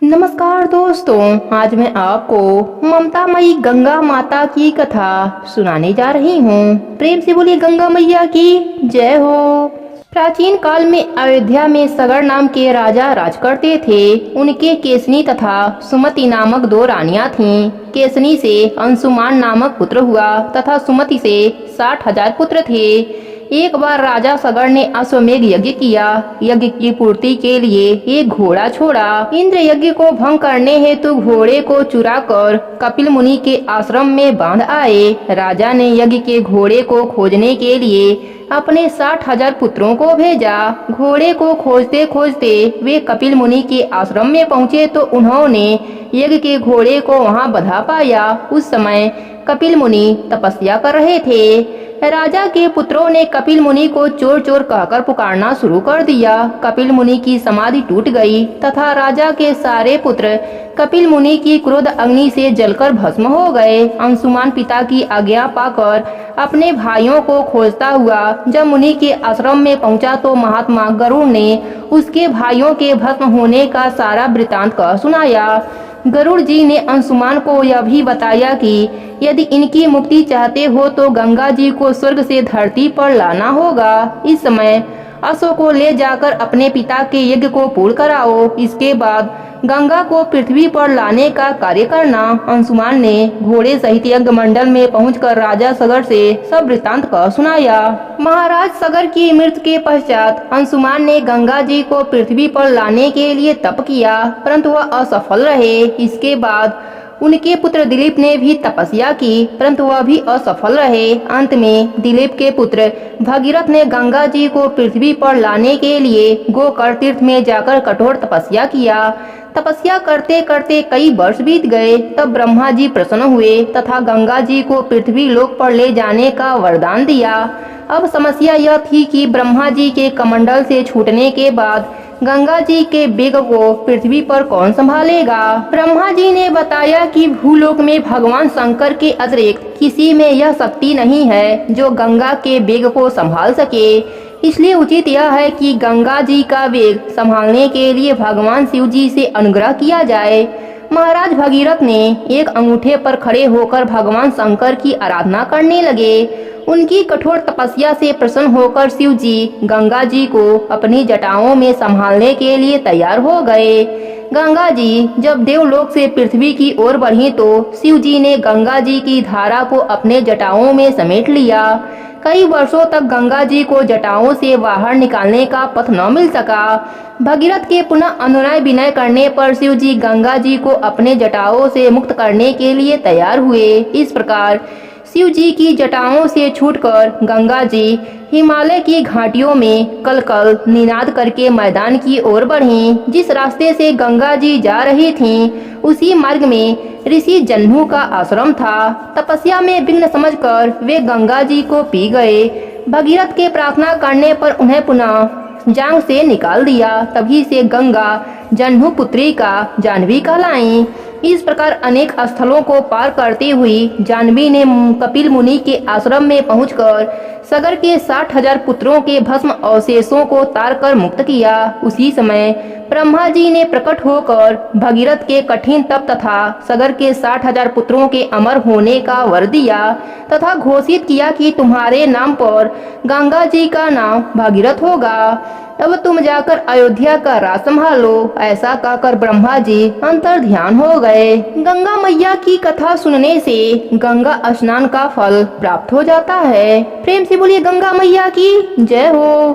नमस्कार दोस्तों, आज मैं आपको ममता मई गंगा माता की कथा सुनाने जा रही हूँ। प्रेम से बोलिए गंगा मैया की जय हो। प्राचीन काल में अयोध्या में सगर नाम के राजा राज करते थे। उनके केसनी तथा सुमति नामक दो रानियां थीं। केसनी से अंशुमान नामक पुत्र हुआ तथा सुमति से 60,000 पुत्र थे। एक बार राजा सगर ने अश्वमेध यज्ञ किया। यज्ञ की पूर्ति के लिए एक घोड़ा छोड़ा। इंद्र यज्ञ को भंग करने हेतु घोड़े को चुराकर कपिल मुनि के आश्रम में बांध आए। राजा ने यज्ञ के घोड़े को खोजने के लिए अपने 60,000 पुत्रों को भेजा। घोड़े को खोजते खोजते वे कपिल मुनि के आश्रम में पहुँचे तो उन्होंने यज्ञ के घोड़े को वहां बंधा पाया। उस समय कपिल मुनि तपस्या कर रहे थे। राजा के पुत्रों ने कपिल मुनि को चोर चोर कहकर पुकारना शुरू कर दिया। कपिल मुनि की समाधि टूट गई तथा राजा के सारे पुत्र कपिल मुनि की क्रोध अग्नि से जलकर भस्म हो गए। अंशुमान पिता की आज्ञा पाकर अपने भाइयों को खोजता हुआ जब मुनि के आश्रम में पहुंचा तो महात्मा गरुड़ ने उसके भाइयों के भस्म होने का सारा वृतांत कह सुनाया। गरुड़ जी ने अंशुमान को यह भी बताया कि यदि इनकी मुक्ति चाहते हो तो गंगा जी को स्वर्ग से धरती पर लाना होगा। इस समय अश्व को ले जाकर अपने पिता के यज्ञ को पूर्ण कराओ। इसके बाद गंगा को पृथ्वी पर लाने का कार्य करना। अंशुमान ने घोड़े सहित यज्ञ मंडल में पहुंचकर राजा सगर से सब वृतांत कह सुनाया। महाराज सगर की मृत्यु के पश्चात अंशुमान ने गंगा जी को पृथ्वी पर लाने के लिए तप किया, परंतु वह असफल रहे। इसके बाद उनके पुत्र दिलीप ने भी तपस्या की, परंतु वह भी असफल रहे। अंत में दिलीप के पुत्र भगीरथ ने गंगा जी को पृथ्वी पर लाने के लिए गोकर्ण तीर्थ में जाकर कठोर तपस्या किया। तपस्या करते करते कई वर्ष बीत गए। तब ब्रह्मा जी प्रसन्न हुए तथा गंगा जी को पृथ्वी लोक पर ले जाने का वरदान दिया। अब समस्या यह थी कि ब्रह्मा जी के कमंडल से छूटने के बाद गंगा जी के बेग को पृथ्वी पर कौन संभालेगा। ब्रह्मा जी ने बताया कि भूलोक में भगवान शंकर के अतिरिक्त किसी में यह शक्ति नहीं है जो गंगा के बेग को संभाल सके। इसलिए उचित यह है कि गंगा जी का वेग संभालने के लिए भगवान शिव जी से अनुग्रह किया जाए। महाराज भगीरथ ने एक अंगूठे पर खड़े होकर भगवान शंकर की आराधना करने लगे। उनकी कठोर तपस्या से प्रसन्न होकर शिव जी गंगा जी को अपनी जटाओं में संभालने के लिए तैयार हो गए। गंगा जी जब देवलोक से पृथ्वी की ओर बढ़ी तो शिव जी ने गंगा जी की धारा को अपने जटाओं में समेट लिया। कई वर्षों तक गंगा जी को जटाओं से बाहर निकालने का पथ न मिल सका। भगीरथ के पुनः अनुनय विनय करने पर शिव जी गंगा जी को अपने जटाओं से मुक्त करने के लिए तैयार हुए। इस प्रकार शिव जी की जटाओं से छूटकर गंगा जी हिमालय की घाटियों में कल कल निनाद करके मैदान की ओर बढ़ी। जिस रास्ते से गंगा जी जा रही थीं, उसी मार्ग में ऋषि जन्हू का आश्रम था। तपस्या में विघ्न समझकर वे गंगा जी को पी गए। भगीरथ के प्रार्थना करने पर उन्हें पुनः जांग से निकाल दिया। तभी से गंगा जन्हू पुत्री का जाह्नवी कहलाई। इस प्रकार अनेक स्थलों को पार करती हुई जाह्नवी ने कपिल मुनि के आश्रम में पहुंचकर सगर के 60,000 पुत्रों के भस्म अवशेषों को तार कर मुक्त किया। उसी समय ब्रह्मा जी ने प्रकट होकर भगीरथ के कठिन तप तथा सगर के 60,000 पुत्रों के अमर होने का वर दिया तथा घोषित किया कि तुम्हारे नाम पर गंगा जी का नाम भगीरथ होगा। अब तुम जाकर अयोध्या का राज संभालो। ऐसा कहकर ब्रह्मा जी अंतर ध्यान हो गए। गंगा मैया की कथा सुनने से गंगा स्नान का फल प्राप्त हो जाता है। प्रेम से बोलिए गंगा मैया की जय हो।